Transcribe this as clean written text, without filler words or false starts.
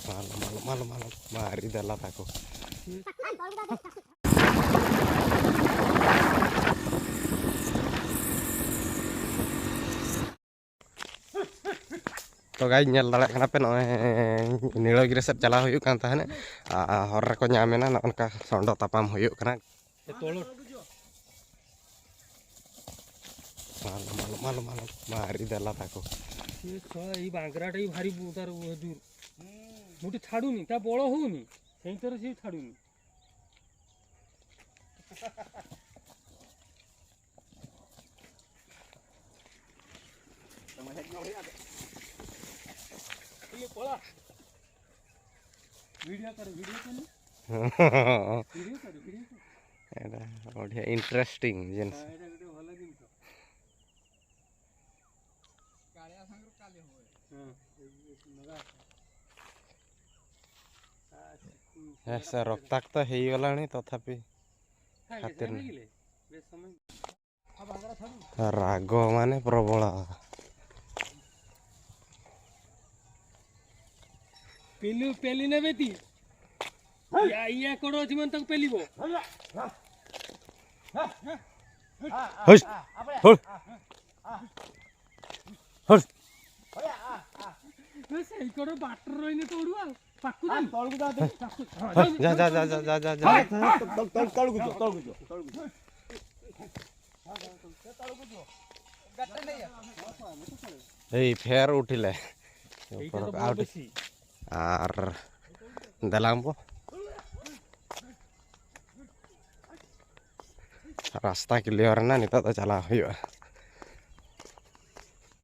Malu malu malu malu. Mari dalam aku. तो guys ñel dale kenapa no Nilagiri set chala huyuk kan tahane hor ko nyamena na onka sondo tapam huyuk kana malu malu malu malu mari dalam aku ये ई बांगराटा ही भारी उतार दूर मोठी छाडूनी त्या बळ होऊनी हें तर सी छाडूनी ये पळा वीडियो कर एटा बढ़िया इंटरेस्टिंग जिंस ऐसा रक्ताक तो हे गलानी तथापि खातिर राग माने प्रबल पेलू पेली ने बेटी या कोडो अछि मन तक पेलिबो हस हस हस सेई कोडो बाटर रोइने तोडू आ पाकू तळकू जा जा जा जा जा जा तळकू ए फेर उठिले आर दलाम को रास्ता क्लियर ना निता तो चला हुआ